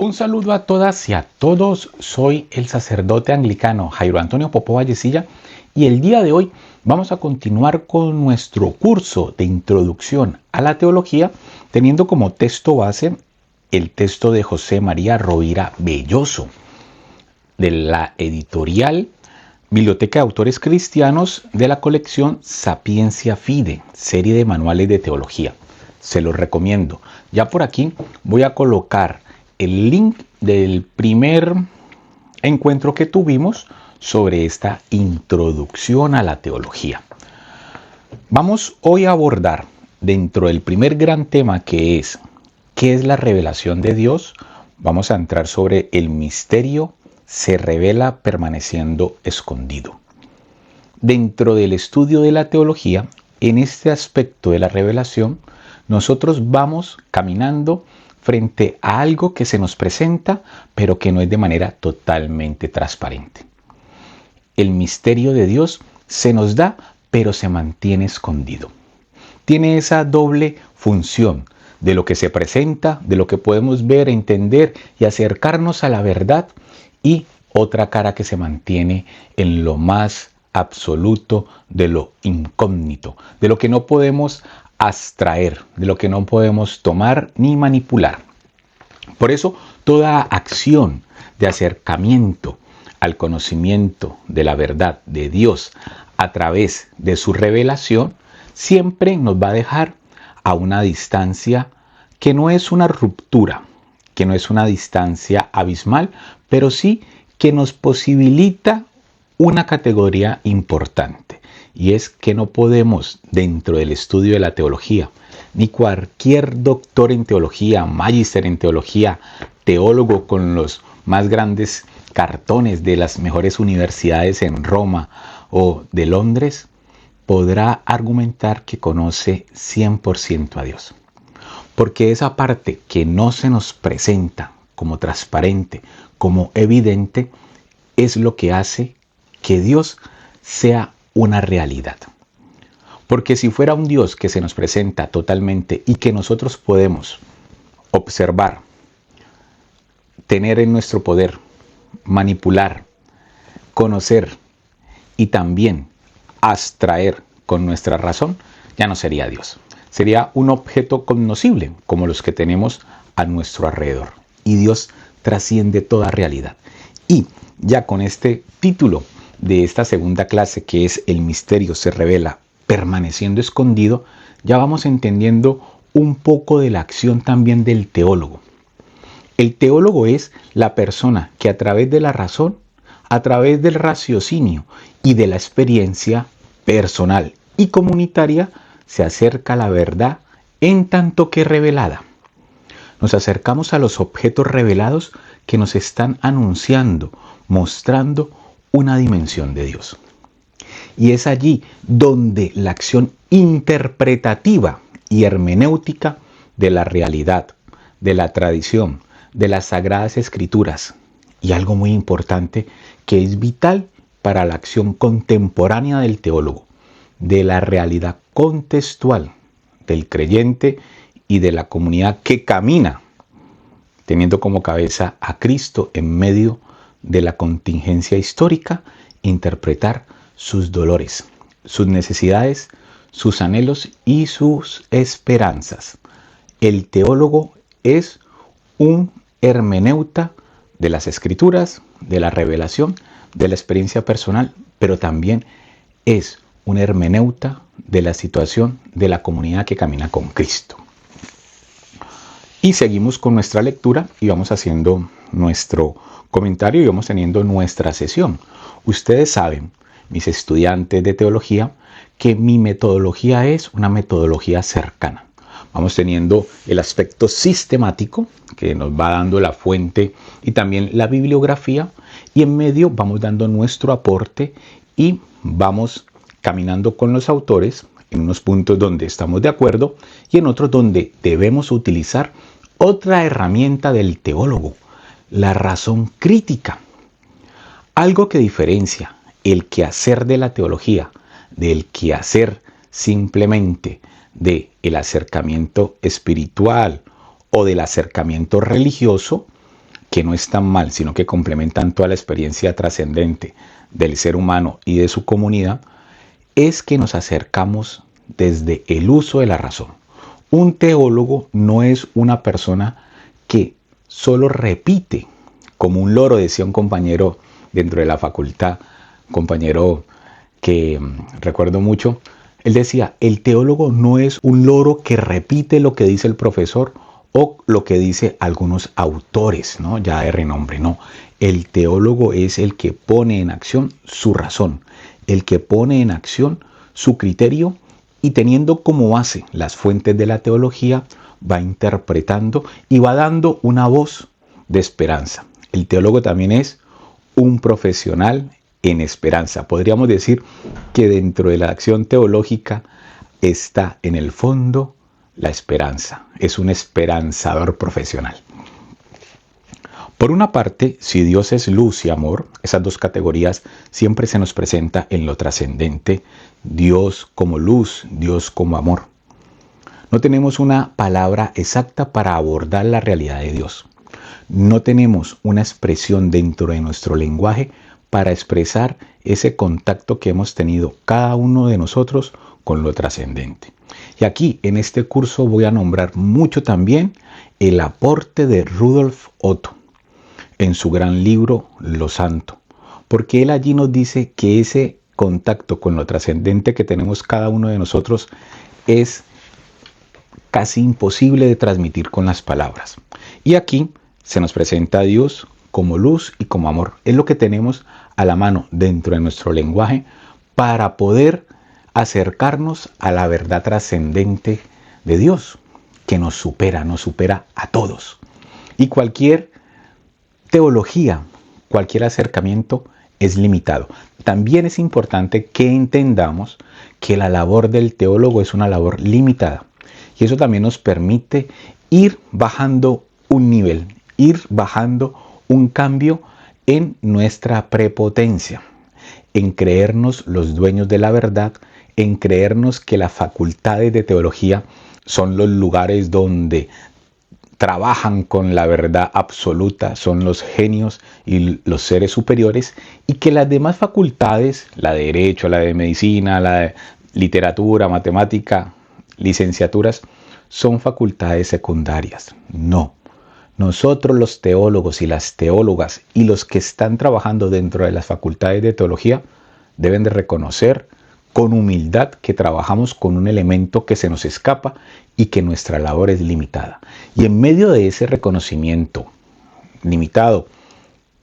Un saludo a todas y a todos, soy el sacerdote anglicano Jairo Antonio Popó Vallecilla y el día de hoy vamos a continuar con nuestro curso de introducción a la teología teniendo como texto base el texto de José María Rovira Belloso de la editorial Biblioteca de Autores Cristianos de la colección Sapiencia Fide, serie de manuales de teología. Se los recomiendo. Ya por aquí voy a colocar el link del primer encuentro que tuvimos sobre esta introducción a la teología. Vamos hoy a abordar dentro del primer gran tema que es ¿qué es la revelación de Dios? Vamos a entrar sobre el misterio se revela permaneciendo escondido. Dentro del estudio de la teología, en este aspecto de la revelación, nosotros vamos caminando frente a algo que se nos presenta, pero que no es de manera totalmente transparente. El misterio de Dios se nos da, pero se mantiene escondido. Tiene esa doble función de lo que se presenta, de lo que podemos ver, entender y acercarnos a la verdad, y otra cara que se mantiene en lo más absoluto de lo incógnito, de lo que no podemos abstraer, de lo que no podemos tomar ni manipular. Por eso, toda acción de acercamiento al conocimiento de la verdad de Dios a través de su revelación siempre nos va a dejar a una distancia que no es una ruptura, que no es una distancia abismal, pero sí que nos posibilita una categoría importante, y es que no podemos, dentro del estudio de la teología, ni cualquier doctor en teología, magíster en teología, teólogo con los más grandes cartones de las mejores universidades en Roma o de Londres, podrá argumentar que conoce 100% a Dios. Porque esa parte que no se nos presenta como transparente, como evidente, es lo que hace que Dios sea una realidad. Porque si fuera un Dios que se nos presenta totalmente y que nosotros podemos observar, tener en nuestro poder, manipular, conocer y también abstraer con nuestra razón, ya no sería Dios. Sería un objeto cognoscible como los que tenemos a nuestro alrededor. Y Dios trasciende toda realidad. Y ya con este título de esta segunda clase, que es el misterio se revela permaneciendo escondido, ya vamos entendiendo un poco de la acción también del teólogo. El teólogo es la persona que a través de la razón, a través del raciocinio y de la experiencia personal y comunitaria, se acerca a la verdad en tanto que revelada. Nos acercamos a los objetos revelados que nos están anunciando, mostrando una dimensión de Dios. Y es allí donde la acción interpretativa y hermenéutica de la realidad, de la tradición, de las sagradas escrituras, y algo muy importante que es vital para la acción contemporánea del teólogo, de la realidad contextual del creyente y de la comunidad que camina teniendo como cabeza a Cristo en medio de la contingencia histórica, interpretar sus dolores, sus necesidades, sus anhelos y sus esperanzas. El teólogo es un hermeneuta de las escrituras, de la revelación, de la experiencia personal, pero también es un hermeneuta de la situación de la comunidad que camina con Cristo. Y seguimos con nuestra lectura y vamos haciendo nuestro comentario y vamos teniendo nuestra sesión. Ustedes saben, mis estudiantes de teología, que mi metodología es una metodología cercana. Vamos teniendo el aspecto sistemático que nos va dando la fuente y también la bibliografía, y en medio vamos dando nuestro aporte y vamos caminando con los autores en unos puntos donde estamos de acuerdo y en otros donde debemos utilizar otra herramienta del teólogo, la razón crítica. Algo que diferencia el quehacer de la teología del quehacer simplemente del acercamiento espiritual o del acercamiento religioso, que no están mal, sino que complementan toda la experiencia trascendente del ser humano y de su comunidad, es que nos acercamos desde el uso de la razón. Un teólogo no es una persona que solo repite, como un loro, decía un compañero dentro de la facultad, compañero que recuerdo mucho. Él decía, el teólogo no es un loro que repite lo que dice el profesor o lo que dice algunos autores, ¿no?, ya de renombre. No, el teólogo es el que pone en acción su razón, el que pone en acción su criterio, y teniendo como base las fuentes de la teología, va interpretando y va dando una voz de esperanza. El teólogo también es un profesional en esperanza. Podríamos decir que dentro de la acción teológica está en el fondo la esperanza. Es un esperanzador profesional. Por una parte, si Dios es luz y amor, esas dos categorías siempre se nos presenta en lo trascendente. Dios como luz, Dios como amor. No tenemos una palabra exacta para abordar la realidad de Dios. No tenemos una expresión dentro de nuestro lenguaje para expresar ese contacto que hemos tenido cada uno de nosotros con lo trascendente. Y aquí en este curso voy a nombrar mucho también el aporte de Rudolf Otto en su gran libro Lo Santo, porque él allí nos dice que ese contacto con lo trascendente que tenemos cada uno de nosotros es casi imposible de transmitir con las palabras. Y aquí se nos presenta a Dios como luz y como amor. Es lo que tenemos a la mano dentro de nuestro lenguaje para poder acercarnos a la verdad trascendente de Dios, que nos supera a todos. Y cualquier teología, cualquier acercamiento es limitado. También es importante que entendamos que la labor del teólogo es una labor limitada. Y eso también nos permite ir bajando un nivel, ir bajando un cambio en nuestra prepotencia, en creernos los dueños de la verdad, en creernos que las facultades de teología son los lugares donde trabajan con la verdad absoluta, son los genios y los seres superiores, y que las demás facultades, la de derecho, la de medicina, la de literatura, matemática, licenciaturas, son facultades secundarias. No. Nosotros los teólogos y las teólogas y los que están trabajando dentro de las facultades de teología deben de reconocer con humildad que trabajamos con un elemento que se nos escapa y que nuestra labor es limitada. Y en medio de ese reconocimiento limitado,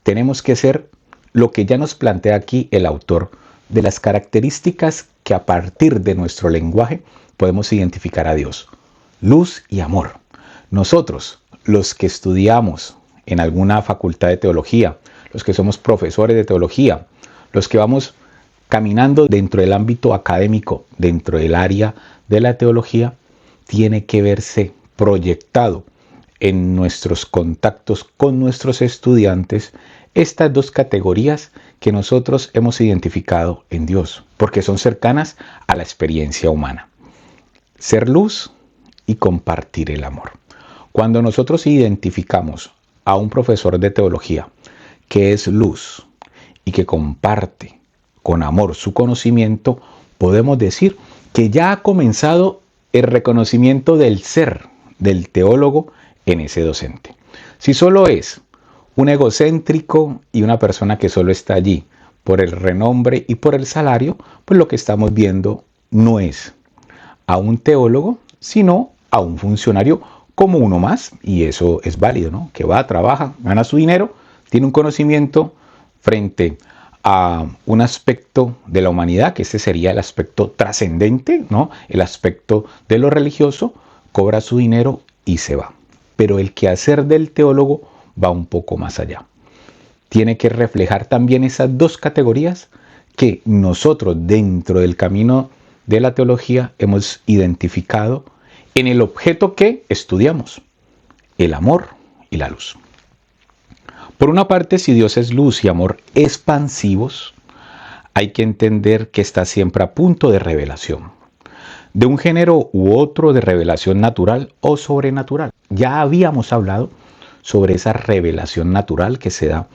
tenemos que ser lo que ya nos plantea aquí el autor de las características que a partir de nuestro lenguaje podemos identificar a Dios. Luz y amor. Nosotros, los que estudiamos en alguna facultad de teología, los que somos profesores de teología, los que vamos caminando dentro del ámbito académico, dentro del área de la teología, tiene que verse proyectado en nuestros contactos con nuestros estudiantes estas dos categorías que nosotros hemos identificado en Dios, porque son cercanas a la experiencia humana. Ser luz y compartir el amor. Cuando nosotros identificamos a un profesor de teología que es luz y que comparte con amor su conocimiento, podemos decir que ya ha comenzado el reconocimiento del ser del teólogo en ese docente. Si solo es un egocéntrico y una persona que solo está allí por el renombre y por el salario, pues lo que estamos viendo no es a un teólogo, sino a un funcionario como uno más, y eso es válido, ¿no? Que va, trabaja, gana su dinero, tiene un conocimiento frente a un aspecto de la humanidad, que este sería el aspecto trascendente, ¿no? El aspecto de lo religioso, cobra su dinero y se va. Pero el quehacer del teólogo va un poco más allá. Tiene que reflejar también esas dos categorías que nosotros dentro del camino de la teología hemos identificado en el objeto que estudiamos, el amor y la luz. Por una parte, si Dios es luz y amor expansivos, hay que entender que está siempre a punto de revelación, de un género u otro de revelación natural o sobrenatural. Ya habíamos hablado sobre esa revelación natural que se da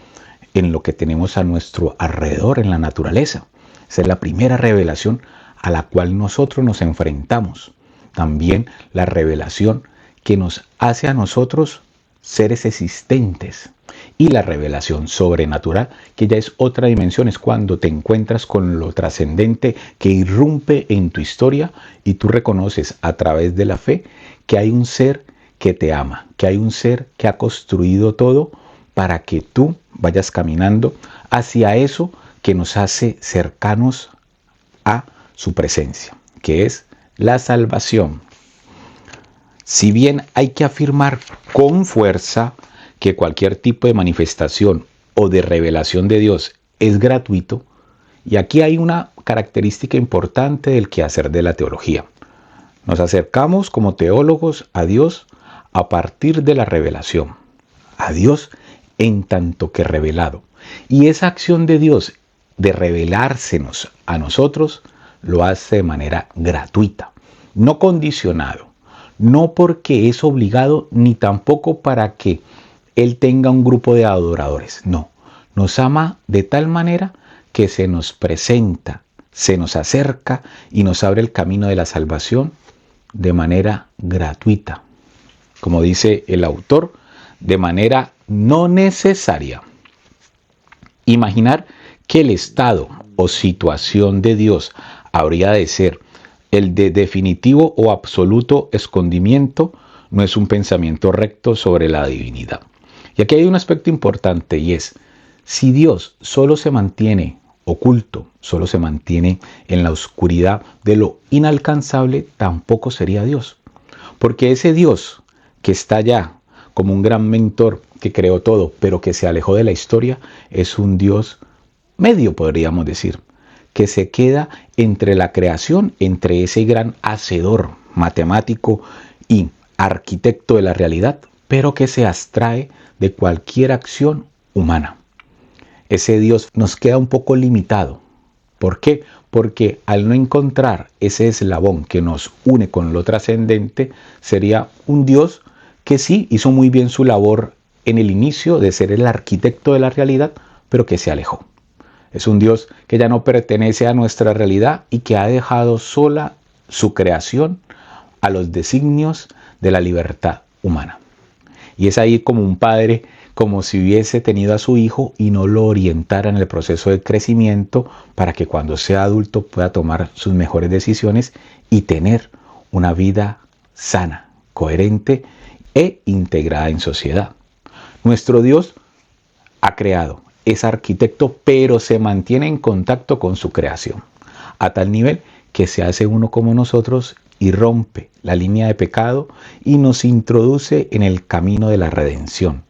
en lo que tenemos a nuestro alrededor, en la naturaleza. Esa es la primera revelación a la cual nosotros nos enfrentamos. También la revelación que nos hace a nosotros seres existentes. Y la revelación sobrenatural, que ya es otra dimensión, es cuando te encuentras con lo trascendente que irrumpe en tu historia y tú reconoces a través de la fe que hay un ser que te ama, que hay un ser que ha construido todo para que tú vayas caminando hacia eso que nos hace cercanos a su presencia, que es la salvación. Si bien hay que afirmar con fuerza que cualquier tipo de manifestación o de revelación de Dios es gratuito, y aquí hay una característica importante del quehacer de la teología. Nos acercamos como teólogos a Dios a partir de la revelación, a Dios en tanto que revelado. Y esa acción de Dios de revelársenos a nosotros lo hace de manera gratuita, no condicionado, no porque es obligado ni tampoco para que Él tenga un grupo de adoradores. No, nos ama de tal manera que se nos presenta, se nos acerca y nos abre el camino de la salvación de manera gratuita. Como dice el autor, de manera no necesaria. Imaginar que el estado o situación de Dios habría de ser el de definitivo o absoluto escondimiento no es un pensamiento recto sobre la divinidad. Y aquí hay un aspecto importante y es, si Dios solo se mantiene oculto, solo se mantiene en la oscuridad de lo inalcanzable, tampoco sería Dios. Porque ese Dios que está allá como un gran mentor que creó todo, pero que se alejó de la historia, es un Dios medio, podríamos decir, que se queda entre la creación, entre ese gran hacedor matemático y arquitecto de la realidad, pero que se abstrae de cualquier acción humana. Ese Dios nos queda un poco limitado. ¿Por qué? Porque al no encontrar ese eslabón que nos une con lo trascendente, sería un Dios que sí hizo muy bien su labor en el inicio de ser el arquitecto de la realidad, pero que se alejó. Es un Dios que ya no pertenece a nuestra realidad y que ha dejado sola su creación a los designios de la libertad humana. Y es ahí como un padre, como si hubiese tenido a su hijo y no lo orientara en el proceso de crecimiento para que cuando sea adulto pueda tomar sus mejores decisiones y tener una vida sana, coherente e integrada en sociedad. Nuestro Dios ha creado, es arquitecto, pero se mantiene en contacto con su creación, a tal nivel que se hace uno como nosotros y rompe la línea de pecado y nos introduce en el camino de la redención,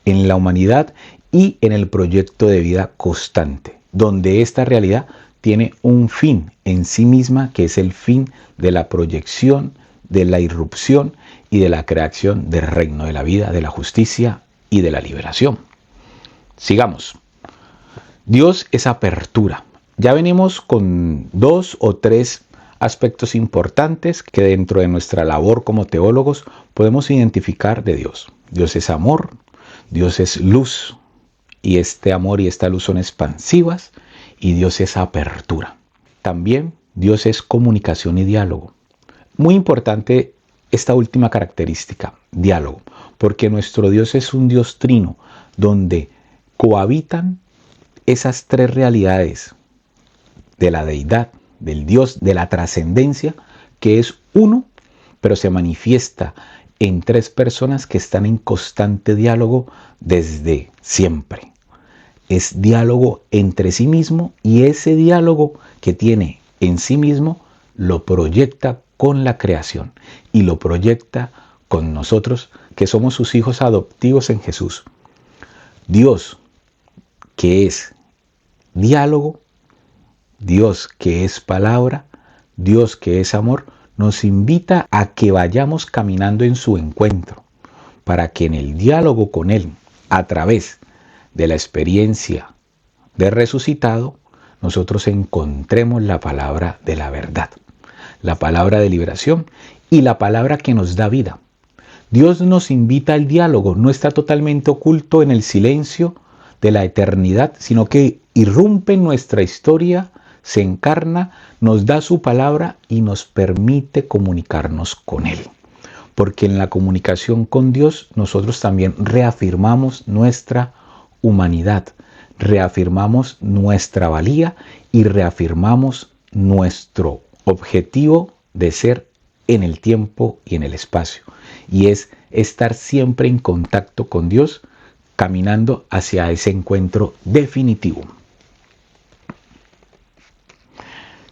en la humanidad y en el proyecto de vida constante, donde esta realidad tiene un fin en sí misma, que es el fin de la proyección, de la irrupción y de la creación del reino de la vida, de la justicia y de la liberación. Sigamos. Dios es apertura. Ya venimos con 2 o 3 aspectos importantes que dentro de nuestra labor como teólogos podemos identificar de Dios. Dios es amor, Dios es luz, y este amor y esta luz son expansivas, y Dios es apertura. También Dios es comunicación y diálogo. Muy importante esta última característica, diálogo, porque nuestro Dios es un Dios trino, donde cohabitan esas 3 realidades de la deidad, del Dios, de la trascendencia, que es uno, pero se manifiesta en 3 personas que están en constante diálogo desde siempre. Es diálogo entre sí mismo, y ese diálogo que tiene en sí mismo lo proyecta con la creación y lo proyecta con nosotros, que somos sus hijos adoptivos en Jesús. Dios, que es diálogo, Dios que es palabra, Dios que es amor, nos invita a que vayamos caminando en su encuentro, para que en el diálogo con Él, a través de la experiencia de resucitado, nosotros encontremos la palabra de la verdad, la palabra de liberación y la palabra que nos da vida. Dios nos invita al diálogo, no está totalmente oculto en el silencio de la eternidad, sino que irrumpe en nuestra historia, se encarna, nos da su palabra y nos permite comunicarnos con Él. Porque en la comunicación con Dios nosotros también reafirmamos nuestra humanidad, reafirmamos nuestra valía y reafirmamos nuestro objetivo de ser en el tiempo y en el espacio. Y es estar siempre en contacto con Dios, caminando hacia ese encuentro definitivo.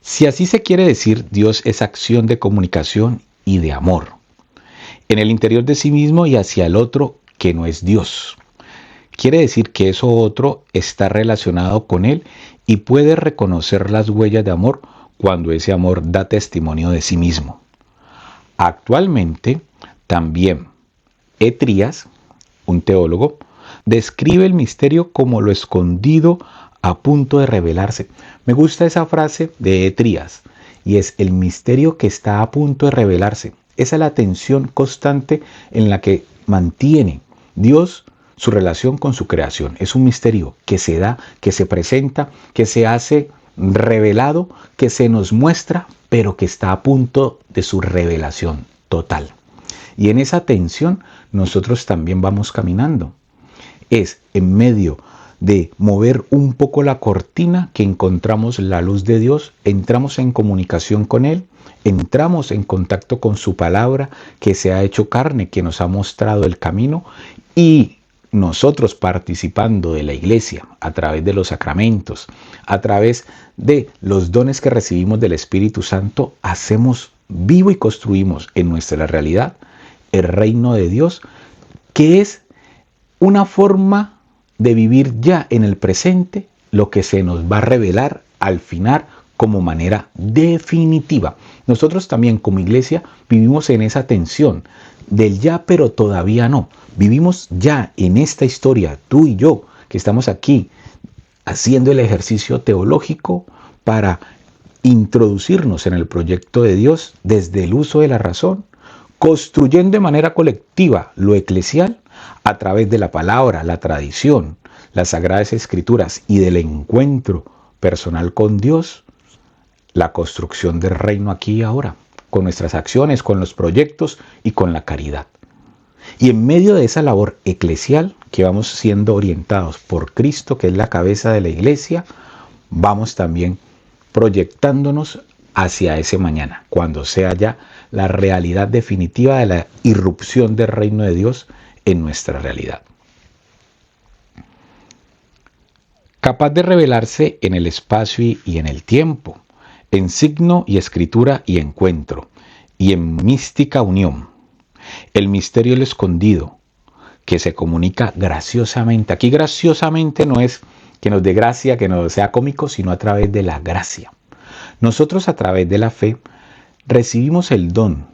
Si así se quiere decir, Dios es acción de comunicación y de amor, en el interior de sí mismo y hacia el otro que no es Dios. Quiere decir que eso otro está relacionado con Él y puede reconocer las huellas de amor cuando ese amor da testimonio de sí mismo. Actualmente, también Etrías, un teólogo, describe el misterio como lo escondido a punto de revelarse. Me gusta esa frase de Etrías, y es el misterio que está a punto de revelarse. Esa es la tensión constante en la que mantiene Dios su relación con su creación. Es un misterio que se da, que se presenta, que se hace revelado, que se nos muestra, pero que está a punto de su revelación total. Y en esa tensión nosotros también vamos caminando. Es en medio de mover un poco la cortina que encontramos la luz de Dios, entramos en comunicación con Él, entramos en contacto con su palabra que se ha hecho carne, que nos ha mostrado el camino, y nosotros participando de la iglesia a través de los sacramentos, a través de los dones que recibimos del Espíritu Santo, hacemos vivo y construimos en nuestra realidad el reino de Dios, que es una forma de vivir ya en el presente lo que se nos va a revelar al final como manera definitiva. Nosotros también como iglesia vivimos en esa tensión del ya pero todavía no. Vivimos ya en esta historia, tú y yo, que estamos aquí haciendo el ejercicio teológico para introducirnos en el proyecto de Dios desde el uso de la razón, construyendo de manera colectiva lo eclesial a través de la palabra, la tradición, las sagradas escrituras y del encuentro personal con Dios, la construcción del reino aquí y ahora, con nuestras acciones, con los proyectos y con la caridad. Y en medio de esa labor eclesial que vamos siendo orientados por Cristo, que es la cabeza de la iglesia, vamos también proyectándonos hacia ese mañana, cuando sea ya la realidad definitiva de la irrupción del reino de Dios en nuestra realidad. Capaz de revelarse en el espacio y en el tiempo, en signo y escritura y encuentro, y en mística unión. El misterio del escondido, que se comunica graciosamente. Aquí graciosamente no es que nos dé gracia, que nos sea cómico, sino a través de la gracia. Nosotros a través de la fe recibimos el don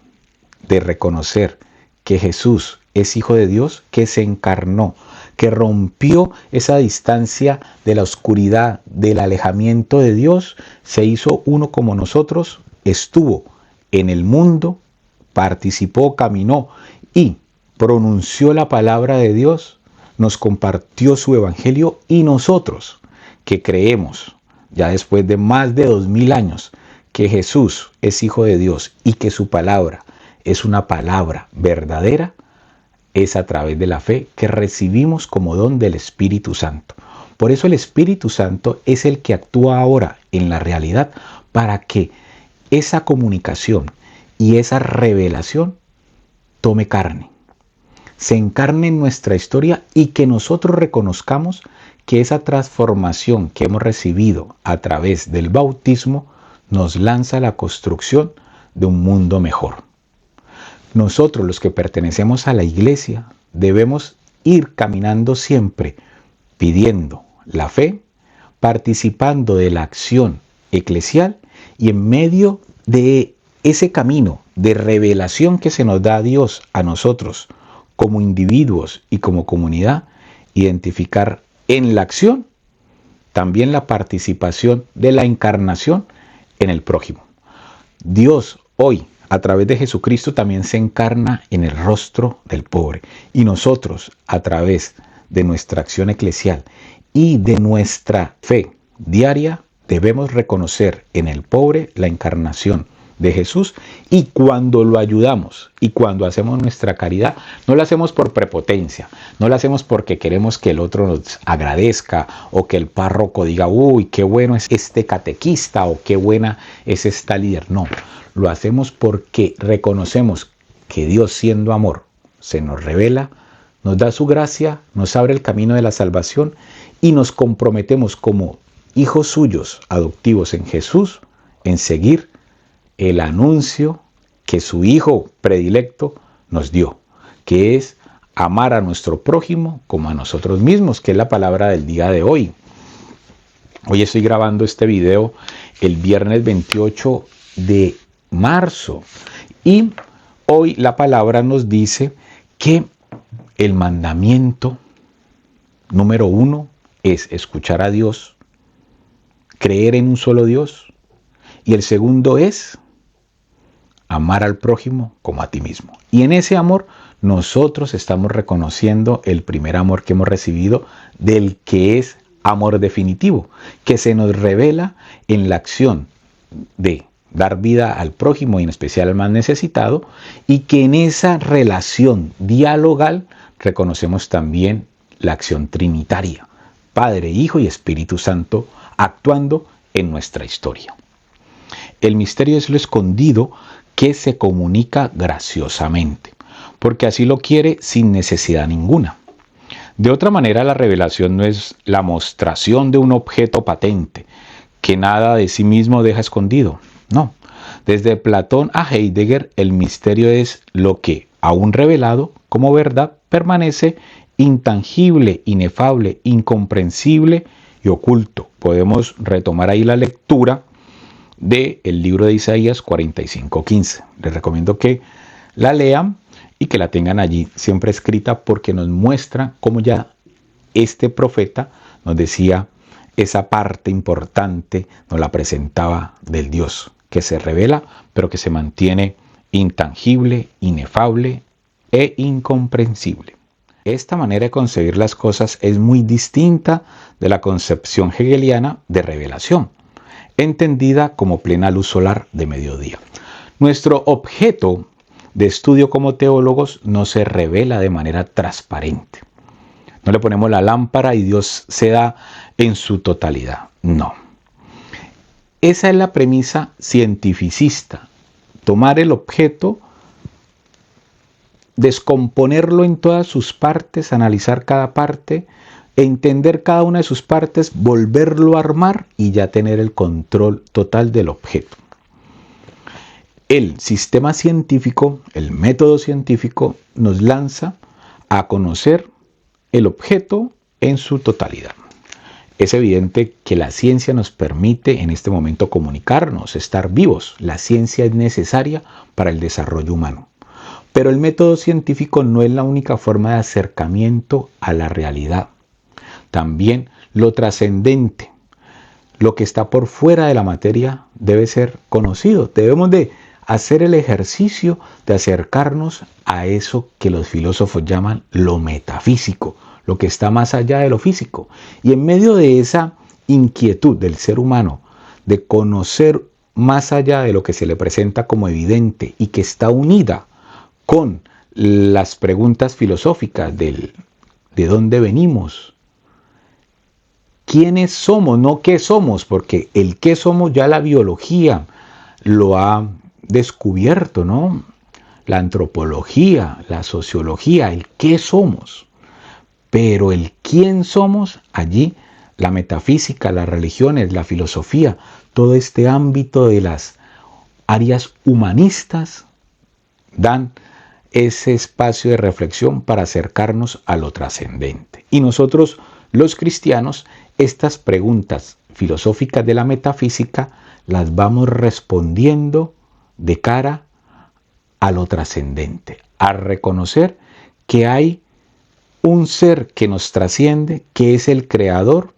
de reconocer que Jesús es Hijo de Dios, que se encarnó, que rompió esa distancia de la oscuridad, del alejamiento de Dios, se hizo uno como nosotros, estuvo en el mundo, participó, caminó y pronunció la palabra de Dios, nos compartió su evangelio y nosotros que creemos, ya después de más de 2000 años, que Jesús es Hijo de Dios y que su palabra es una palabra verdadera, es a través de la fe que recibimos como don del Espíritu Santo. Por eso el Espíritu Santo es el que actúa ahora en la realidad para que esa comunicación y esa revelación tome carne, se encarne en nuestra historia y que nosotros reconozcamos que esa transformación que hemos recibido a través del bautismo nos lanza a la construcción de un mundo mejor. Nosotros, los que pertenecemos a la iglesia, debemos ir caminando siempre pidiendo la fe, participando de la acción eclesial y en medio de ese camino de revelación que se nos da a Dios a nosotros como individuos y como comunidad, identificar en la acción también la participación de la encarnación en el prójimo. Dios hoy a través de Jesucristo también se encarna en el rostro del pobre. Y nosotros, a través de nuestra acción eclesial y de nuestra fe diaria, debemos reconocer en el pobre la encarnación de Jesús, y cuando lo ayudamos y cuando hacemos nuestra caridad, no lo hacemos por prepotencia, no lo hacemos porque queremos que el otro nos agradezca o que el párroco diga, uy, qué bueno es este catequista o qué buena es esta líder. No, lo hacemos porque reconocemos que Dios, siendo amor, se nos revela, nos da su gracia, nos abre el camino de la salvación y nos comprometemos como hijos suyos adoptivos en Jesús en seguir el anuncio que su Hijo predilecto nos dio, que es amar a nuestro prójimo como a nosotros mismos, que es la palabra del día de hoy. Hoy estoy grabando este video el viernes 28 de marzo y hoy la palabra nos dice que el mandamiento número 1 es escuchar a Dios, creer en un solo Dios, y el segundo es amar al prójimo como a ti mismo. Y en ese amor nosotros estamos reconociendo el primer amor que hemos recibido, del que es amor definitivo, que se nos revela en la acción de dar vida al prójimo y en especial al más necesitado, y que en esa relación dialogal reconocemos también la acción trinitaria, Padre, Hijo y Espíritu Santo actuando en nuestra historia. El misterio es lo escondido que se comunica graciosamente, porque así lo quiere sin necesidad ninguna. De otra manera, la revelación no es la mostración de un objeto patente, que nada de sí mismo deja escondido. No. Desde Platón a Heidegger, el misterio es lo que, aún revelado como verdad, permanece intangible, inefable, incomprensible y oculto. Podemos retomar ahí la lectura del libro de Isaías 45:15. Les recomiendo que la lean y que la tengan allí siempre escrita, porque nos muestra cómo ya este profeta nos decía esa parte importante, nos la presentaba del Dios que se revela, pero que se mantiene intangible, inefable e incomprensible. Esta manera de concebir las cosas es muy distinta de la concepción hegeliana de revelación, entendida como plena luz solar de mediodía. Nuestro objeto de estudio como teólogos no se revela de manera transparente. No le ponemos la lámpara y Dios se da en su totalidad. No. Esa es la premisa cientificista. Tomar el objeto, descomponerlo en todas sus partes, analizar cada parte, entender cada una de sus partes, volverlo a armar y ya tener el control total del objeto. El sistema científico, el método científico, nos lanza a conocer el objeto en su totalidad. Es evidente que la ciencia nos permite en este momento comunicarnos, estar vivos. La ciencia es necesaria para el desarrollo humano. Pero el método científico no es la única forma de acercamiento a la realidad. También lo trascendente, lo que está por fuera de la materia, debe ser conocido. Debemos de hacer el ejercicio de acercarnos a eso que los filósofos llaman lo metafísico, lo que está más allá de lo físico. Y en medio de esa inquietud del ser humano de conocer más allá de lo que se le presenta como evidente y que está unida con las preguntas filosóficas de dónde venimos, quiénes somos, no qué somos, porque el qué somos ya la biología lo ha descubierto, ¿no? La antropología, la sociología, el qué somos. Pero el quién somos, allí la metafísica, las religiones, la filosofía, todo este ámbito de las áreas humanistas dan ese espacio de reflexión para acercarnos a lo trascendente. Y nosotros, los cristianos, estas preguntas filosóficas de la metafísica las vamos respondiendo de cara a lo trascendente, a reconocer que hay un ser que nos trasciende, que es el Creador,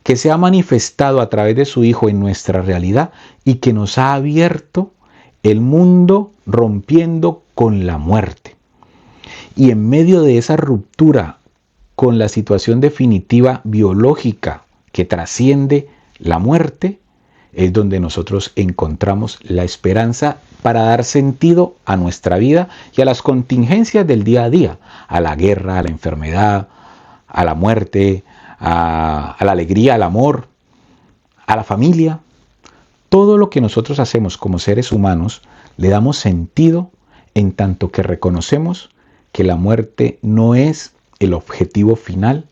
que se ha manifestado a través de su Hijo en nuestra realidad y que nos ha abierto el mundo rompiendo con la muerte. Y en medio de esa ruptura con la situación definitiva biológica que trasciende la muerte, es donde nosotros encontramos la esperanza para dar sentido a nuestra vida y a las contingencias del día a día, a la guerra, a la enfermedad, a la muerte, a la alegría, al amor, a la familia. Todo lo que nosotros hacemos como seres humanos le damos sentido en tanto que reconocemos que la muerte no es el objetivo final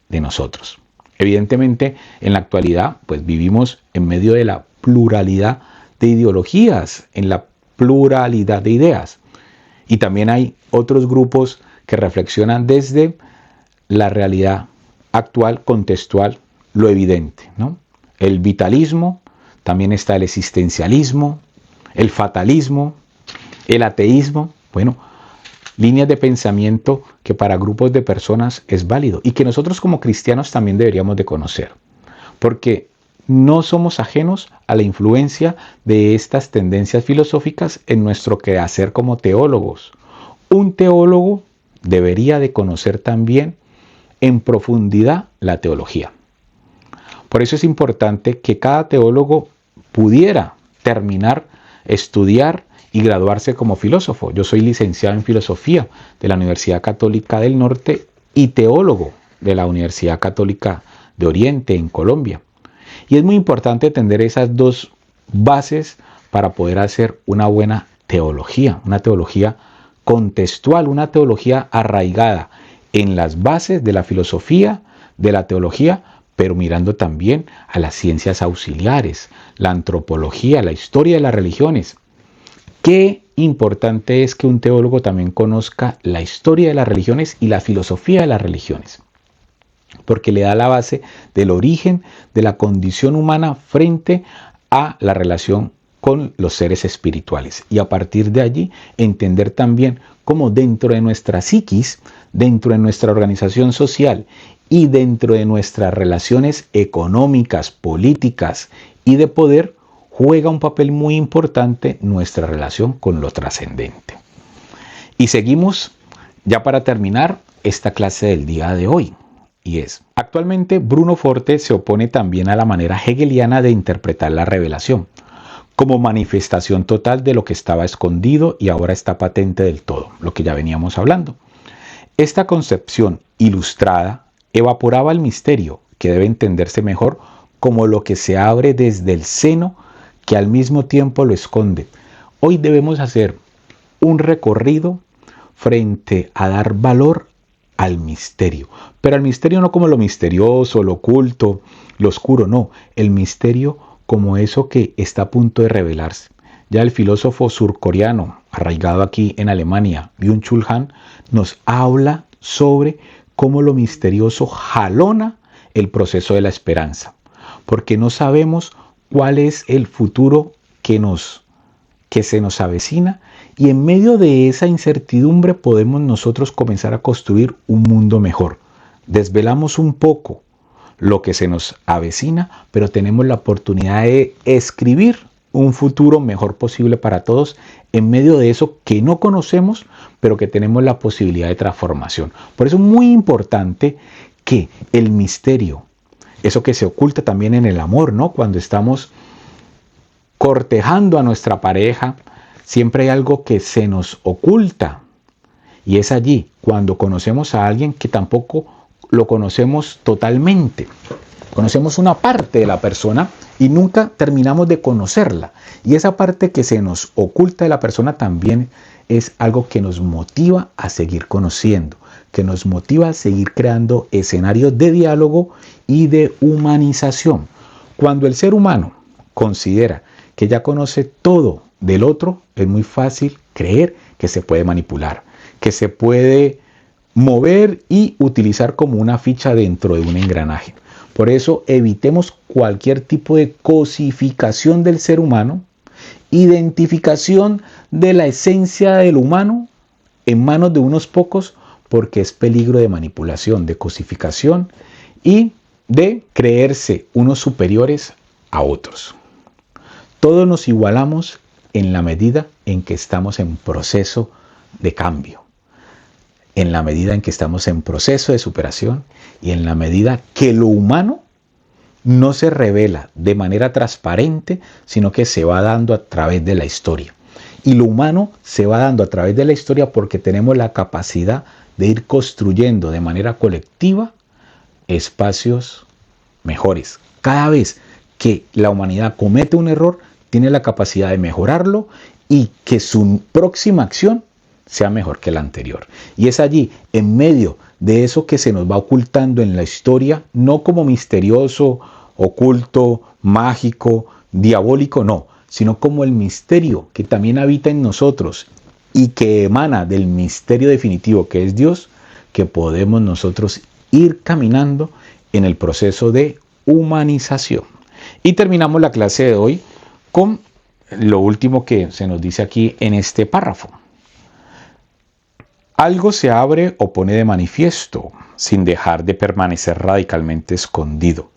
de nosotros. Evidentemente, en la actualidad, pues vivimos en medio de la pluralidad de ideologías, en la pluralidad de ideas. Y también hay otros grupos que reflexionan desde la realidad actual, contextual, lo evidente, ¿no? El vitalismo, también está el existencialismo, el fatalismo, el ateísmo, bueno, líneas de pensamiento que para grupos de personas es válido y que nosotros como cristianos también deberíamos de conocer, porque no somos ajenos a la influencia de estas tendencias filosóficas en nuestro quehacer como teólogos. Un teólogo debería de conocer también en profundidad la teología. Por eso es importante que cada teólogo pudiera terminar, estudiar y graduarse como filósofo. Yo soy licenciado en filosofía de la Universidad Católica del Norte y teólogo de la Universidad Católica de Oriente en Colombia. Y es muy importante entender esas dos bases para poder hacer una buena teología, una teología contextual, una teología arraigada en las bases de la filosofía, de la teología, pero mirando también a las ciencias auxiliares, la antropología, la historia de las religiones. Qué importante es que un teólogo también conozca la historia de las religiones y la filosofía de las religiones, porque le da la base del origen de la condición humana frente a la relación con los seres espirituales. Y a partir de allí entender también cómo dentro de nuestra psiquis, dentro de nuestra organización social y dentro de nuestras relaciones económicas, políticas y de poder, juega un papel muy importante nuestra relación con lo trascendente. Y seguimos ya para terminar esta clase del día de hoy. Y es, actualmente Bruno Forte se opone también a la manera hegeliana de interpretar la revelación, como manifestación total de lo que estaba escondido y ahora está patente del todo, lo que ya veníamos hablando. Esta concepción ilustrada evaporaba el misterio, que debe entenderse mejor como lo que se abre desde el seno que al mismo tiempo lo esconde. Hoy debemos hacer un recorrido frente a dar valor al misterio, pero al misterio no como lo misterioso, lo oculto, lo oscuro, no, el misterio como eso que está a punto de revelarse. Ya el filósofo surcoreano, arraigado aquí en Alemania, Byung-Chul Han, nos habla sobre cómo lo misterioso jalona el proceso de la esperanza, porque no sabemos cuál es el futuro que se nos avecina, y en medio de esa incertidumbre podemos nosotros comenzar a construir un mundo mejor. Desvelamos un poco lo que se nos avecina, pero tenemos la oportunidad de escribir un futuro mejor posible para todos en medio de eso que no conocemos, pero que tenemos la posibilidad de transformación. Por eso es muy importante que el misterio, eso que se oculta también en el amor, ¿no? Cuando estamos cortejando a nuestra pareja, siempre hay algo que se nos oculta. Y es allí, cuando conocemos a alguien que tampoco lo conocemos totalmente. Conocemos una parte de la persona y nunca terminamos de conocerla. Y esa parte que se nos oculta de la persona también es algo que nos motiva a seguir conociendo, que nos motiva a seguir creando escenarios de diálogo y de humanización. Cuando el ser humano considera que ya conoce todo del otro, es muy fácil creer que se puede manipular, que se puede mover y utilizar como una ficha dentro de un engranaje. Por eso evitemos cualquier tipo de cosificación del ser humano, identificación de la esencia del humano en manos de unos pocos, porque es peligro de manipulación, de cosificación y de creerse unos superiores a otros. Todos nos igualamos en la medida en que estamos en proceso de cambio, en la medida en que estamos en proceso de superación y en la medida que lo humano no se revela de manera transparente, sino que se va dando a través de la historia. Y lo humano se va dando a través de la historia porque tenemos la capacidad de ir construyendo de manera colectiva espacios mejores. Cada vez que la humanidad comete un error, tiene la capacidad de mejorarlo y que su próxima acción sea mejor que la anterior. Y es allí, en medio de eso que se nos va ocultando en la historia, no como misterioso, oculto, mágico, diabólico, no, sino como el misterio que también habita en nosotros y que emana del misterio definitivo que es Dios, que podemos nosotros ir caminando en el proceso de humanización. Y terminamos la clase de hoy con lo último que se nos dice aquí en este párrafo. Algo se abre o pone de manifiesto sin dejar de permanecer radicalmente escondido.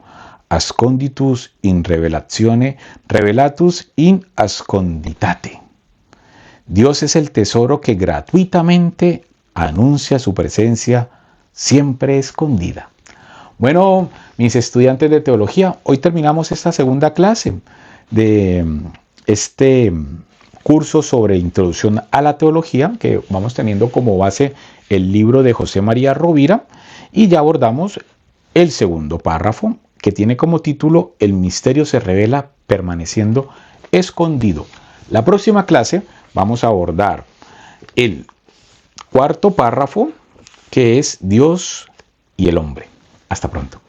Asconditus in revelatione, revelatus in asconditate. Dios es el tesoro que gratuitamente anuncia su presencia siempre escondida. Bueno, mis estudiantes de teología, hoy terminamos esta segunda clase de este curso sobre introducción a la teología, que vamos teniendo como base el libro de José María Rovira, y ya abordamos el segundo párrafo, que tiene como título El misterio se revela permaneciendo escondido. La próxima clase vamos a abordar el cuarto párrafo, que es Dios y el hombre. Hasta pronto.